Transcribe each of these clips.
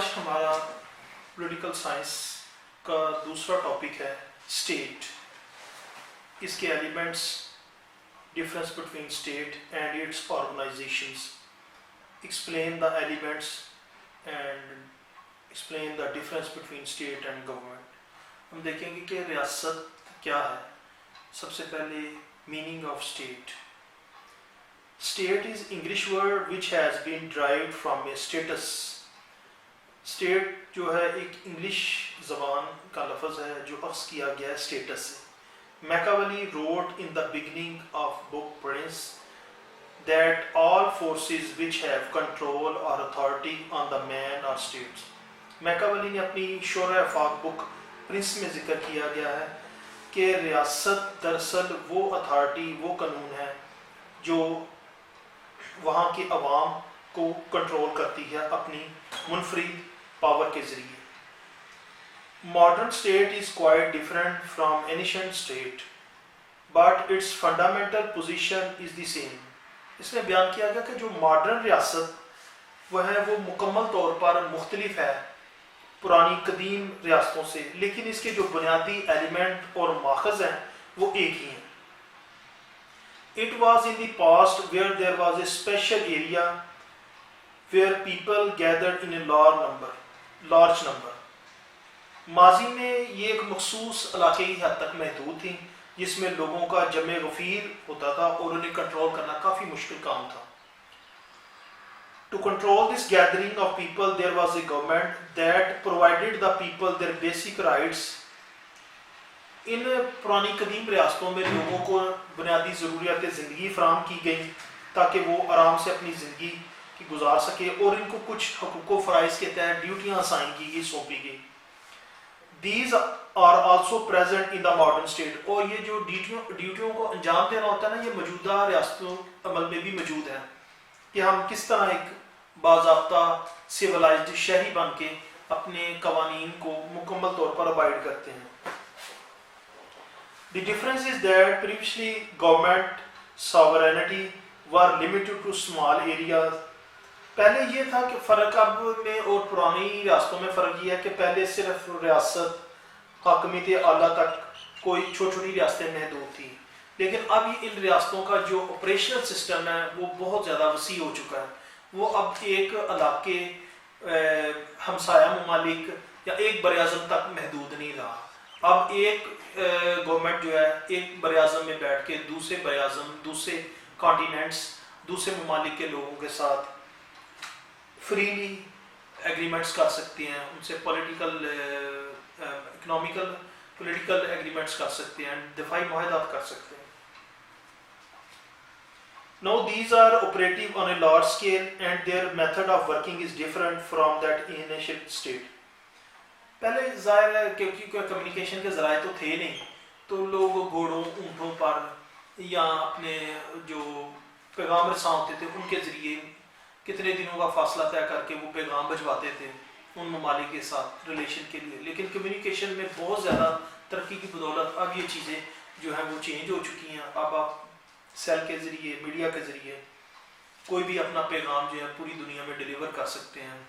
آج ہمارا political science کا دوسرا ٹاپک ہے اسٹیٹ، اس کے elements, difference between state and its organizations, explain the elements and explain the difference between state and government. ہم دیکھیں گے کہ ریاست کیا ہے۔ سب سے پہلے meaning of state. State is English word which has been derived from a states. State جو ہے ایک انگلش زبان کا لفظ ہے جو اخذ کیا گیا ہے اسٹیٹس سے۔ میکاولی wrote in the beginning of book Prince that all forces which have control or authority on the man are states۔ میکاولی نے اپنی شورہ افاق بک پرنس میں ذکر کیا گیا ہے کہ ریاست دراصل وہ اتھارٹی، وہ قانون ہے جو وہاں کے عوام کو کنٹرول کرتی ہے اپنی منفرد پاور کے ذریعے۔ Modern state is quite different from ancient state, but its fundamental position is the same۔ اس میں بیان کیا گیا کہ جو ماڈرن ریاست وہ ہے وہ مکمل طور پر مختلف ہے پرانی قدیم ریاستوں سے، لیکن اس کے جو بنیادی ایلیمنٹ اور ماخذ ہیں وہ ایک ہی ہیں۔ It was in the past where there was a special area where people gathered in a large number۔ ماضی میں یہ ایک مخصوص علاقائی حد تک محدود تھی جس میں لوگوں کا جمع غفیر ہوتا تھا اور انہیں کنٹرول کرنا کافی مشکل کام تھا۔ To control this gathering of people there was a government that provided the people their basic rights۔ ان پرانی قدیم ریاستوں میں لوگوں کو بنیادی ضروریات زندگی فراہم کی گئی تاکہ وہ آرام سے اپنی زندگی کی گزار سکے، اور ان کو کچھ حقوق و فرائض کے تحت ڈیوٹیاں اسائن کی گئی، سونپی گئی۔ These are also present in the modern state۔ اور یہ جو ڈیوٹیوں کو انجام دینا ہوتا ہے نا، یہ موجودہ ریاستوں عمل میں بھی موجود ہے کہ ہم کس طرح ایک باضابطہ سیولائزڈ شہری بن کے اپنے قوانین کو مکمل طور پر ابائڈ کرتے ہیں۔ The difference is that previously government sovereignty were limited to small areas۔ پہلے یہ تھا کہ فرق اب میں اور پرانی ریاستوں میں فرق یہ ہے کہ پہلے صرف ریاست حاکمیت اعلیٰ تک کوئی چھوٹی چھوٹی ریاستیں محدود تھیں، لیکن اب ان ریاستوں کا جو آپریشنل سسٹم ہے وہ بہت زیادہ وسیع ہو چکا ہے۔ وہ اب ایک علاقے ہمسایہ ممالک یا ایک بر اعظم تک محدود نہیں رہا۔ اب ایک گورنمنٹ جو ہے ایک بر اعظم میں بیٹھ کے دوسرے بر اعظم، دوسرے کانٹیننٹس، دوسرے ممالک کے لوگوں کے ساتھ فریلی ایگریمنٹس کر سکتے ہیں، ان سے پولیٹیکل اکنامیکل پولیٹیکل ایگریمنٹس کر سکتے ہیں، دفاعی معاہدات کر سکتے ہیں۔ Now these are operative on a large scale and their method of working is different from that in ancient state۔ پہلے ظاہر ہے کیونکہ کوئی کمیونیکیشن کے ذرائع تو تھے نہیں، تو لوگ گھوڑوں، اونٹوں پر یا اپنے جو پیغام رساں ہوتے تھے ان کے ذریعے کتنے دنوں کا فاصلہ طے کر کے وہ پیغام بھجواتے تھے ان ممالک کے ساتھ ریلیشن کے لیے۔ لیکن کمیونیکیشن میں بہت زیادہ ترقی کی بدولت اب یہ چیزیں جو ہیں وہ چینج ہو چکی ہیں۔ اب آپ سیل کے ذریعے، میڈیا کے ذریعے کوئی بھی اپنا پیغام جو ہے پوری دنیا میں ڈیلیور کر سکتے ہیں،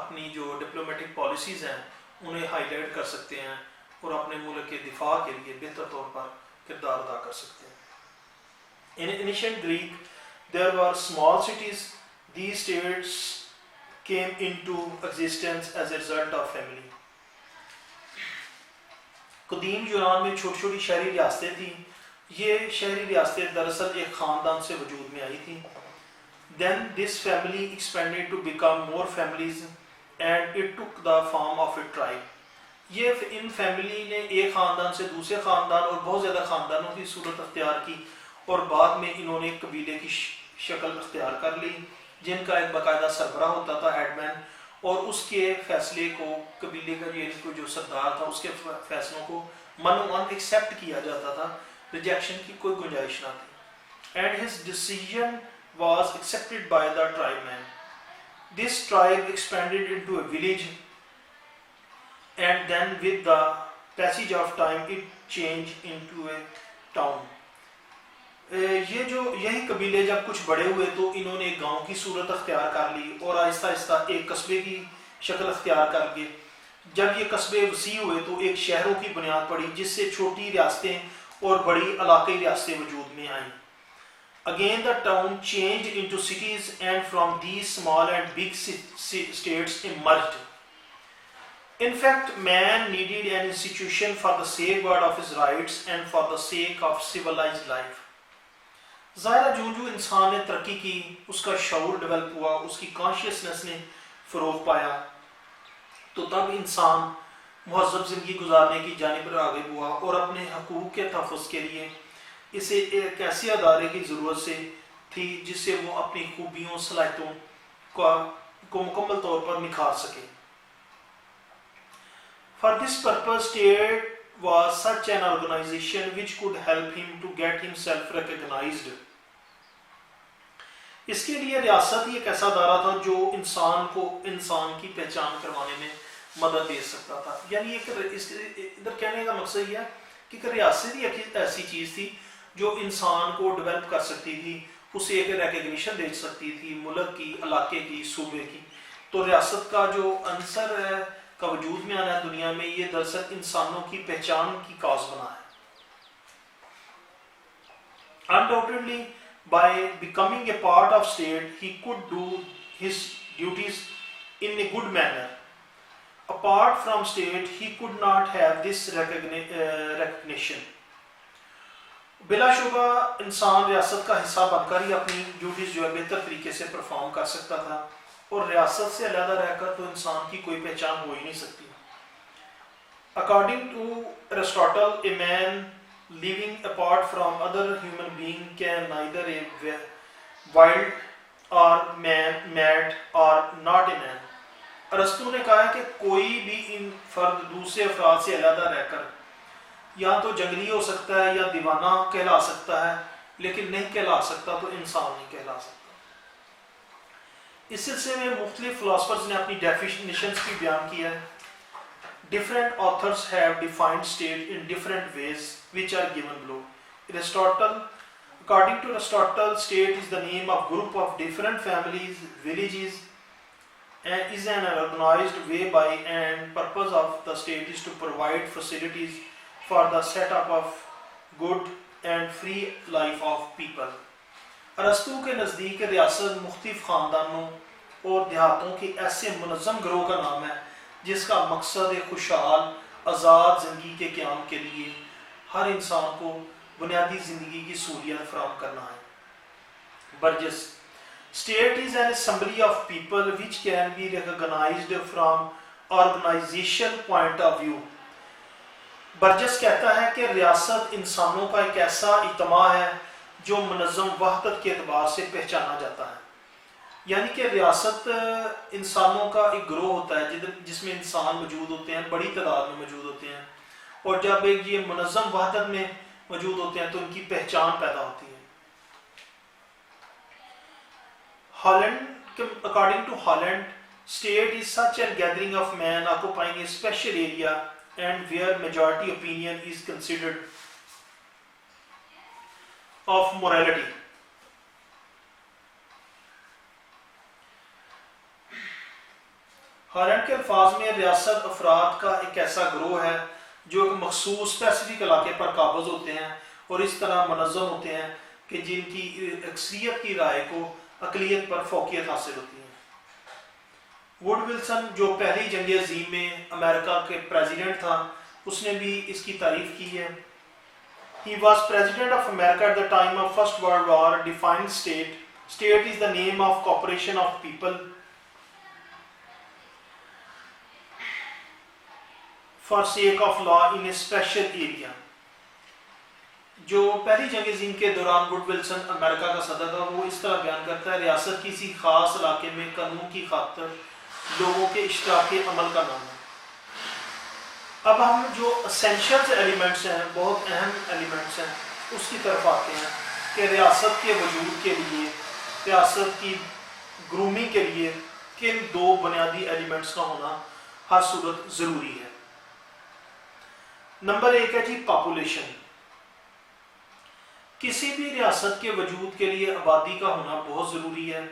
اپنی جو ڈپلومیٹک پالیسیز ہیں انہیں ہائی لائٹ کر سکتے ہیں اور اپنے ملک کے دفاع کے لیے بہتر طور پر کردار ادا کر سکتے ہیں۔ In ancient Greek there were small cities۔ These states came into existence as a result of family۔ قدیم یونان میں چھوٹی چھوٹی شہری ریاستیں تھیں۔ یہ شہری ریاستیں دراصل ایک خاندان سے وجود میں آئی تھیں۔ Then this family expanded to become more families and it took the form of a tribe۔ یہ ان فیملی نے ایک خاندان سے دوسرے خاندان اور بہت زیادہ خاندانوں کی صورت اختیار کی، اور بعد میں انہوں نے قبیلے کی شکل اختیار کر لی جن کا ایک باقاعدہ سربراہ ہوتا تھا، ہیڈ مین، اور اس کے فیصلے کو قبیلے کا جو سردار تھا اس کے فیصلوں کو منوان ایکسیپٹ کیا جاتا تھا، ریجیکشن کی کوئی گنجائش نہ تھی۔ And his decision was accepted by the tribe men. This tribe expanded into a village and then with the passage of time it change into a town. یہی قبیلے جب کچھ بڑے ہوئے تو انہوں نے ایک گاؤں کی صورت اختیار کر لی اور آہستہ آہستہ ایک قصبے کی شکل اختیار کر گئے. جب یہ قصبے وسیع ہوئے تو ایک شہروں کی بنیاد پڑی جس سے چھوٹی ریاستیں اور بڑی علاقائی ریاستیں وجود میں آئیں. Again the town changed into cities and from these small and big states emerged. In fact, man needed an institution for the safeguard of his rights and for the sake of civilized life. ظاہرہ جو انسان نے ترقی کی اس کا شعور develop ہوا, اس کی consciousness نے فروغ پایا, تو تب انسان مہذب زندگی گزارنے کی جانب راغب ہوا اور اپنے حقوق کے تحفظ کے لیے اسے ایک ایسے ادارے کی ضرورت سے تھی جس سے وہ اپنی خوبیوں صلاحیتوں کو مکمل طور پر نکھار سکے. For this purpose, state was such an organization which could help him to get himself recognized. اس کے لیے ریاست ہی ایک ایسا ادارہ تھا جو انسان کو انسان کی پہچان کروانے میں مدد دے سکتا تھا. یعنی ادھر کہنے کا مقصد یہ ہے کہ ایک ریاست ہی ایک ایسی چیز تھی جو انسان کو ڈیولپ کر سکتی تھی, اسے ایک ریکگنیشن دے سکتی تھی ملک کی, علاقے کی, صوبے کی. تو ریاست کا جو عنصر ہے کا وجود میں آنا ہے دنیا میں, یہ دراصل انسانوں کی پہچان کی کاز بنا ہے. Undoubtedly, by becoming a part of state, he could do his duties in a good manner. Apart from state, he could not have this recognition. بلا شبہ انسان ریاست کا حصہ بن کر ہی اپنی ڈیوٹیز جو ہے بہتر طریقے سے پرفارم کر سکتا تھا, اور ریاست سے علیحدہ رہ کر تو انسان کی کوئی پہچان ہو ہی نہیں سکتی. According to Aristotle, a man living apart from other human being can neither a wild or mad or not a man. ارسطو نے کہا ہے کہ کوئی بھی ان فرد دوسرے افراد سے علیحدہ رہ کر یا تو جنگلی ہو سکتا ہے یا دیوانہ کہلا سکتا ہے, لیکن نہیں کہلا سکتا تو انسان نہیں کہلا سکتا. اس سلسلے میں مختلف فلاسفرز نے اپنی ڈیفینیشنز بھی بیان کیا ہے. Different authors have defined state in different ways which are given below. According to Aristotle, state is the name of group of different families, villages, and is an organized way by and purpose of the state is to provide facilities for the setup of good and free life of people. ارسطو کے نزدیک ریاست مختلف خاندانوں اور دیہاتوں کے ایسے منظم گروہ کا نام ہے جس کا مقصد خوشحال آزاد زندگی کے قیام کے لیے ہر انسان کو بنیادی زندگی کی سہولیات فراہم کرنا ہے. Bridges State is an assembly of people which can be recognized from organization point of view. Bridges کہتا ہے کہ ریاست انسانوں کا ایک ایسا اجتماع ہے جو منظم وحدت کے اعتبار سے پہچانا جاتا ہے. یعنی کہ ریاست انسانوں کا ایک گروہ ہوتا ہے جس میں انسان موجود ہوتے ہیں, بڑی تعداد میں موجود ہوتے ہیں, اور جب ایک یہ منظم وحدت میں موجود ہوتے ہیں تو ان کی پہچان پیدا ہوتی ہے. According to Holland, state is such a gathering of men occupying a special area and where majority opinion is considered of morality. Holland کے الفاظ میں ریاست افراد کا ایک ایسا گروہ ہے جو ایک مخصوص اسپیسیفک علاقے پر قابض ہوتے ہیں اور اس طرح منظم ہوتے ہیں کہ جن کی اکثریت کی رائے کو اقلیت پر فوقیت حاصل ہوتی ہے. ووڈ ولسن جو پہلی جنگ عظیم میں امریکہ کے پریزیڈنٹ تھا, اس نے بھی اس کی تعریف کی ہے. He was president of America at the time of First World War. Defined state. State is the name of corporation of people for sake of law in a special area. جو پہلی جنگ عظیم کے دوران ووڈ ولسن امریکہ کا صدر تھا, وہ اس طرح بیان کرتا ہے ریاست کسی خاص علاقے میں قانون کی خاطر لوگوں کے اشتراک عمل کا نام ہے. اب ہم جو اسینشلز ایلیمنٹس ہیں, بہت اہم ایلیمنٹس ہیں, اس کی طرف آتے ہیں کہ ریاست کے وجود کے لیے, ریاست کی گرومنگ کے لیے کن دو بنیادی ایلیمنٹس کا ہونا ہر صورت ضروری ہے. نمبر 1 ہے جی پاپولیشن. کسی بھی ریاست کے وجود کے لیے آبادی کا ہونا بہت ضروری ہے.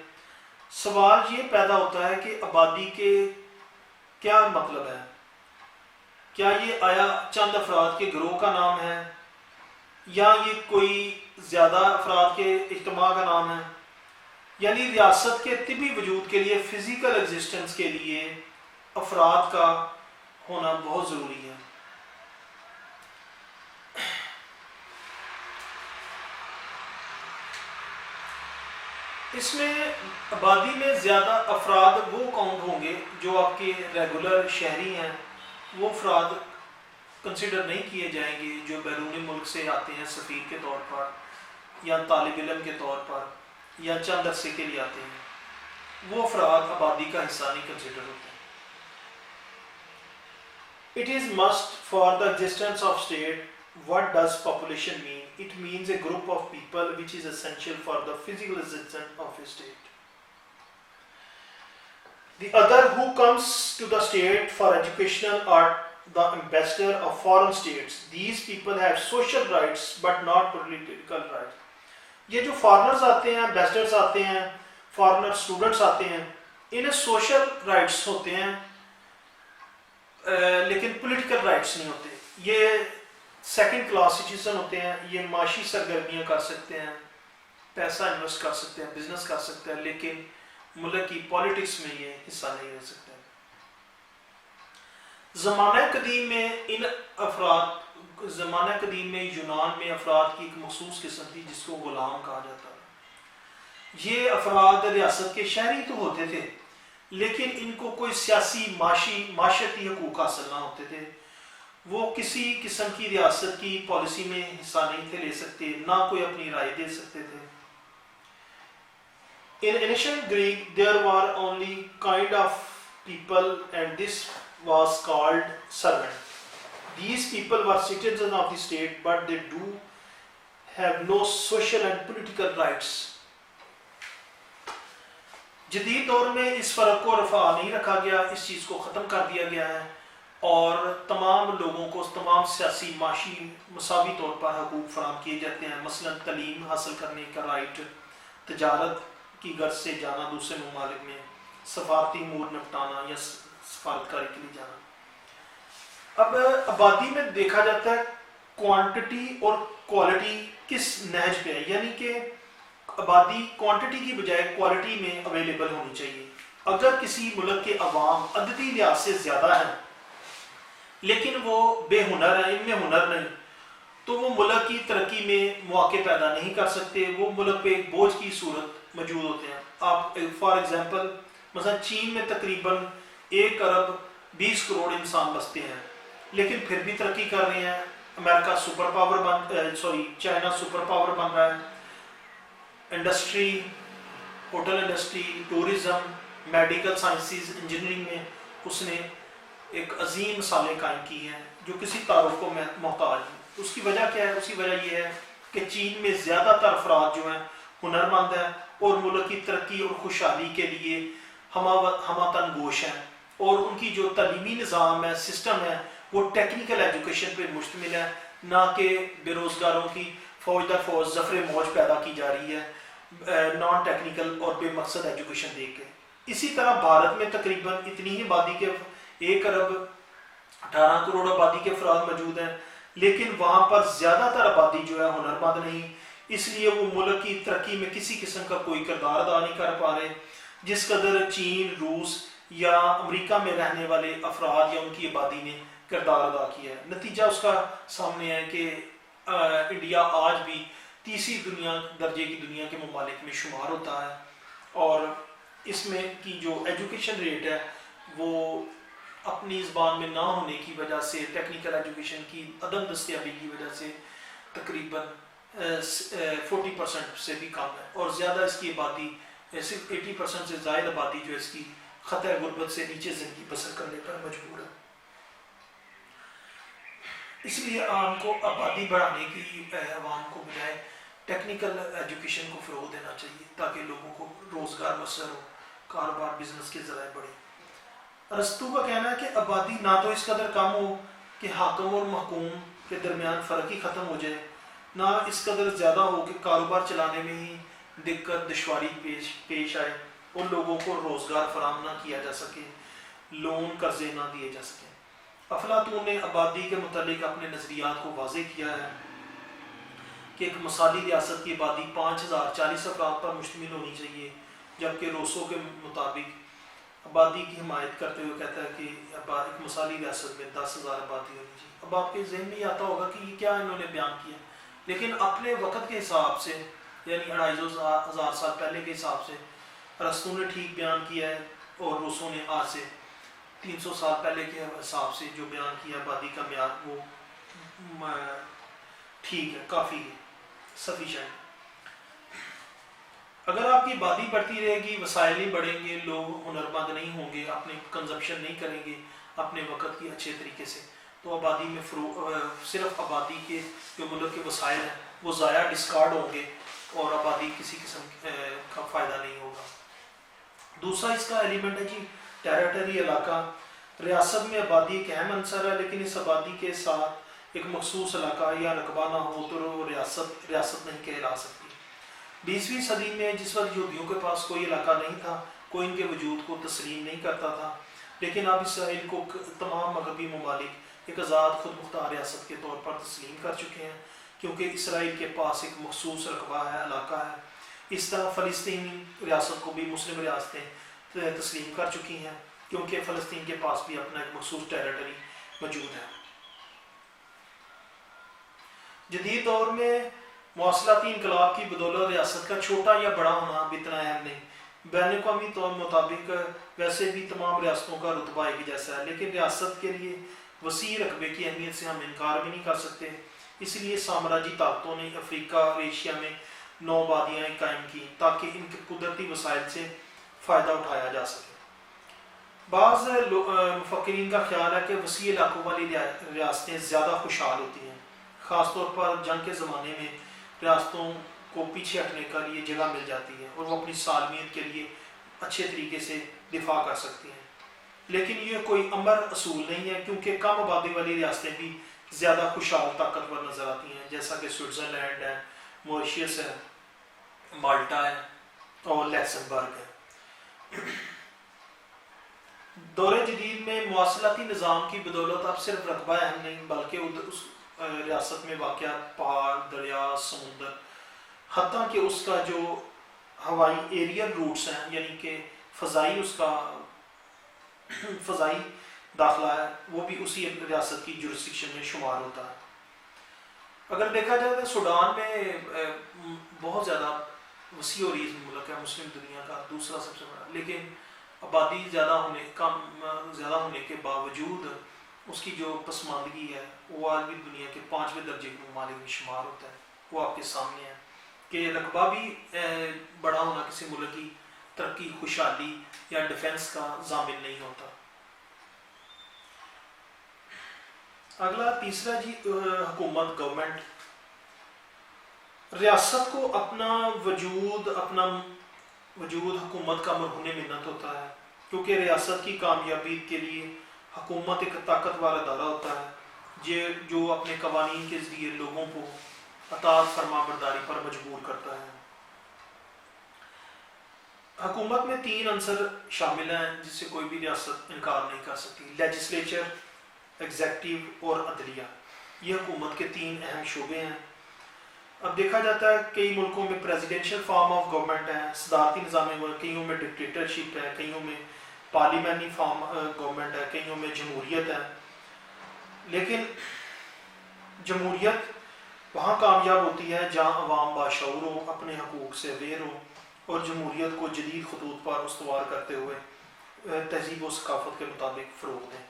سوال یہ پیدا ہوتا ہے کہ آبادی کے کیا مطلب ہے؟ کیا یہ آیا چند افراد کے گروہ کا نام ہے یا یہ کوئی زیادہ افراد کے اجتماع کا نام ہے؟ یعنی ریاست کے طبی وجود کے لیے، فزیکل ایگزسٹنس کے لیے افراد کا ہونا بہت ضروری ہے۔ اس میں آبادی میں زیادہ افراد وہ کاؤنٹ ہوں گے جو آپ کے ریگولر شہری ہیں، وہ افراد کنسیڈر نہیں کیے جائیں گے جو بیرون ملک سے آتے ہیں سفیر کے طور پر یا طالب علم کے طور پر یا چند عرصے کے لیے آتے ہیں، وہ افراد آبادی کا حصہ نہیں کنسیڈر ہوتے۔ It is must for the existence of state. What does population mean? It means a group of people which is essential for the physical existence of a state. The other who comes to the state for educational or the ambassador of foreign states. These people have social rights but not political rights. یہ جو foreigners آتے ہیں، ambassadors آتے ہیں، foreigner students آتے ہیں، انہیں social rights ہوتے ہیں لیکن پولیٹیکل رائٹس نہیں ہوتے۔ یہ سیکنڈ کلاس سٹیزن ہوتے ہیں، یہ معاشی سرگرمیاں کر سکتے ہیں، پیسہ انویسٹ کر سکتے ہیں، بزنس کر سکتے ہیں، لیکن ملک کی پالیٹکس میں یہ حصہ نہیں لے سکتے۔ زمانہ قدیم میں ان افراد، زمانہ قدیم میں یونان میں افراد کی ایک مخصوص قسم تھی جس کو غلام کہا جاتا ہے۔ یہ افراد ریاست کے شہری تو ہوتے تھے لیکن ان کو کوئی سیاسی معاشرتی حقوق حاصل نہ ہوتے تھے، وہ کسی قسم کی ریاست کی پالیسی میں حصہ نہیں تھے لے سکتے، نہ کوئی اپنی رائے دے سکتے تھے۔ In ancient Greek there were only kind of people and this was called servant. These people were citizens of the state but they do have no social and political rights. جدید دور میں اس فرق کو رفع نہیں رکھا گیا، اس چیز کو ختم کر دیا گیا ہے اور تمام لوگوں کو تمام سیاسی معاشی مساوی طور پر حقوق فراہم کیے جاتے ہیں، مثلا تعلیم حاصل کرنے کا رائٹ، تجارت کی غرض سے جانا دوسرے ممالک میں، سفارتی امور نپٹانا یا سفارتکاری کے لیے جانا۔ اب آبادی میں دیکھا جاتا ہے کوانٹٹی اور کوالٹی کس نہج پہ ہے، یعنی کہ آبادی کوانٹٹی کی بجائے کوالٹی میں اویلیبل ہونی چاہیے۔ اگر کسی ملک کے عوام عددی لحاظ سے زیادہ ہیں لیکن وہ بے ہنر ہیں، ان میں ہنر نہیں، تو وہ ملک کی ترقی میں مواقع پیدا نہیں کر سکتے، وہ ملک پہ ایک بوجھ کی صورت موجود ہوتے ہیں۔ آپ فار ایگزامپل مثلا چین میں تقریباً 1 ارب 20 کروڑ انسان بستے ہیں لیکن پھر بھی ترقی کر رہے ہیں۔ امریکہ super power China super power بن رہا ہے۔ Industry, hotel industry, tourism, medical sciences, engineering میں اس نے ایک عظیم مثالیں قائم کی ہیں جو کسی تعارف کو محتاج ہیں۔ اس کی وجہ کیا ہے؟ اس کی وجہ یہ ہے کہ چین میں زیادہ تر افراد جو ہیں ہنرمند ہیں اور ملک کی ترقی اور خوشحالی کے لیے ہمہ تن گوش ہیں، اور ان کی جو تعلیمی نظام ہے، سسٹم ہے، وہ ٹیکنیکل ایجوکیشن پہ مشتمل ہے، نہ کہ بے روزگاروں کی فوج در فوج ظفر موج پیدا کی جا رہی ہے نان ٹیکنیکل اور بے مقصد ایجوکیشن دے کے۔ اسی طرح بھارت میں تقریباً اتنی ہی آبادی کے 1 ارب 18 کروڑ آبادی کے افراد موجود ہیں لیکن وہاں پر زیادہ تر آبادی جو ہے ہنرمند نہیں، اس لیے وہ ملک کی ترقی میں کسی قسم کا کوئی کردار ادا نہیں کر پا رہے جس قدر چین، روس یا امریکہ میں رہنے والے افراد یا ان کی آبادی نے کردار ادا کیا ہے۔ نتیجہ اس کا سامنے ہے کہ انڈیا آج بھی تیسری درجے کی دنیا کے ممالک میں شمار ہوتا ہے، اور اس میں کی جو ایجوکیشن ریٹ ہے وہ اپنی زبان میں نہ ہونے کی وجہ سے، ٹیکنیکل ایجوکیشن کی عدم دستیابی کی وجہ سے تقریباً 40% سے بھی کم ہے، اور زیادہ اس کی آبادی صرف 80% سے زائد آبادی جو اس کی خطۂ غربت سے نیچے زندگی بسر کرنے پر مجبور ہے۔ اس لیے عوام کو آبادی بڑھانے کی عوام کو بجائے ٹیکنیکل ایجوکیشن کو فروغ دینا چاہیے تاکہ لوگوں کو روزگار میسر ہو، کاروبار بزنس کے ذرائع بڑھے۔ ارسطو کا کہنا ہے کہ آبادی نہ تو اس قدر کم ہو کہ حاکم اور محکوم کے درمیان فرق ہی ختم ہو جائے، نہ اس قدر زیادہ ہو کہ کاروبار چلانے میں ہی دقت دشواری پیش آئے اور لوگوں کو روزگار فراہم نہ کیا جا سکے۔ لون قرضے نہ دیے جا سکیں۔ افلاطون نے آبادی کے متعلق اپنے نظریات کو واضح کیا ہے کہ ایک مثالی ریاست کی آبادی 5040 افراد پر مشتمل ہونی چاہیے، جبکہ روسو کے مطابق آبادی کی حمایت کرتے ہوئے کہتا ہے کہ ایک مثالی ریاست میں 10,000 آبادی ہونی چاہیے۔ اب آپ کے ذہن میں یہ آتا ہوگا کہ یہ کیا انہوں نے بیان کیا، لیکن اپنے وقت کے حساب سے یعنی 2,500 سال پہلے کے حساب سے ارسطو نے ٹھیک بیان کیا ہے، اور روسو نے آج سے 300 سال پہلے کے حساب سے جو بیان کیا آبادی کا معیار وہ ٹھیک ہے، کافی ہے، سفیشینٹ۔ اگر آپ کی آبادی بڑھتی رہے گی، وسائل نہیں بڑھیں گے، لوگ ہنرمند نہیں ہوں گے، اپنے کنزمپشن نہیں کریں گے اپنے وقت کی اچھے طریقے سے، تو آبادی میں صرف آبادی کے جو ملک کے وسائل ہیں وہ ضائع ڈسکارڈ ہوں گے اور آبادی کسی قسم کا فائدہ نہیں ہوگا۔ دوسرا اس کا ایلیمنٹ ہے جی ٹیریٹری، علاقہ۔ ریاست میں آبادی ایک اہم عنصر ہے، لیکن اس آبادی کے ساتھ ایک مخصوص علاقہ یا رقبہ نہ ہو تو وہ ریاست نہیں کہلا سکتی۔ 20ویں صدی میں جس وقت یہودیوں کے پاس کوئی علاقہ نہیں تھا، کوئی ان کے وجود کو تسلیم نہیں کرتا تھا، لیکن اب اسرائیل کو تمام مغربی ممالک ایک آزاد خود مختار ریاست کے طور پر تسلیم کر چکے ہیں، کیونکہ اسرائیل کے پاس ایک مخصوص رقبہ ہے، علاقہ ہے۔ اس طرح فلسطینی ریاست کو بھی مسلم ریاستیں تسلیم کر چکی ہیں، کیونکہ فلسطین کے پاس بھی اپنا ایک مخصوص ٹیریٹری موجود ہے۔ جدید دور میں مواصلاتی انقلاب کی بدولت ریاست کا چھوٹا یا بڑا ہونا بھی اتنا اہم نہیں۔ بین الاقوامی طور مطابق ویسے بھی تمام ریاستوں کا رتبہ ایک جیسا ہے، لیکن ریاست کے لیے وسیع رقبے کی اہمیت سے ہم انکار بھی نہیں کر سکتے۔ اس لیے سامراجی طاقتوں نے افریقہ اور ایشیا میں 9 آبادیاں قائم کی تاکہ ان کے قدرتی وسائل سے فائدہ اٹھایا جا سکے۔ بعض مفکرین کا خیال ہے کہ وسیع علاقوں والی ریاستیں زیادہ خوشحال ہوتی ہیں، خاص طور پر جنگ کے زمانے میں ریاستوں کو پیچھے ہٹنے کے لیے جگہ مل جاتی ہے اور وہ اپنی سالمیت کے لیے اچھے طریقے سے دفاع کر سکتی ہیں، لیکن یہ کوئی امر اصول نہیں ہے، کیونکہ کم آبادی والی ریاستیں بھی زیادہ خوشحال طاقتور نظر آتی ہیں، جیسا کہ سوئٹزرلینڈ ہے، موریشیس ہے، مالٹا ہے اور لیکسمبرگ ہے۔ دور جدید میں مواصلاتی نظام کی بدولت اب صرف رقبہ اہم نہیں، بلکہ اس ریاست میں واقع پہاڑ، دریا، سمندر، حتیٰ کہ اس کا جو ہوائی ایریل روٹس ہیں، یعنی کہ فضائی اس کا فضائی داخلہ ہے، وہ بھی اسی ریاست کی جورسڈکشن میں شمار ہوتا ہے۔ اگر دیکھا جائے تو سوڈان میں بہت زیادہ وسیع و عریض ملک ہے، مسلم دنیا کا دوسرا سب سے بڑا، لیکن آبادی زیادہ ہونے کے باوجود اس کی جو پسماندگی ہے وہ آج بھی دنیا کے 5ویں درجے کے ممالک میں شمار ہوتا ہے۔ وہ آپ کے سامنے ہے کہ رقبہ بھی بڑا ہونا کسی ملک کی ترقی، خوشحالی یا ڈیفنس کا ضامن نہیں ہوتا۔ اگلا تیسرا جی حکومت، گورنمنٹ۔ ریاست کو اپنا وجود حکومت کا مرہون منت ہوتا ہے، کیونکہ ریاست کی کامیابی کے لیے حکومت ایک طاقتور ادارہ ہوتا ہے جو اپنے قوانین کے ذریعے لوگوں کو اطاعت فرما برداری پر مجبور کرتا ہے۔ حکومت میں 3 عنصر شامل ہیں جس سے کوئی بھی ریاست انکار نہیں کر سکتی: لیجسلیچر، ایگزیکٹو اور عدلیہ۔ یہ حکومت کے 3 اہم شعبے ہیں۔ اب دیکھا جاتا ہے کئی ملکوں میں پریزیڈنشل فارم آف گورنمنٹ ہے، صدارتی نظام ہے، کئیوں میں ڈکٹیٹرشپ ہے، کئیوں میں پارلیمنٹری فارم گورنمنٹ ہے، کئیوں میں جمہوریت ہے۔ لیکن جمہوریت وہاں کامیاب ہوتی ہے جہاں عوام باشعور ہو، اپنے حقوق سے اویئر ہو اور جمہوریت کو جدید خطوط پر استوار کرتے ہوئے تہذیب و ثقافت کے مطابق فروغ دیں۔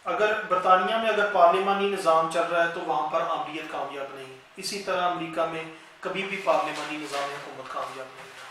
اگر برطانیہ میں اگر پارلیمانی نظام چل رہا ہے تو وہاں پر عاملیت کامیاب نہیں، اسی طرح امریکہ میں کبھی بھی پارلیمانی نظام حکومت کامیاب نہیں ہے۔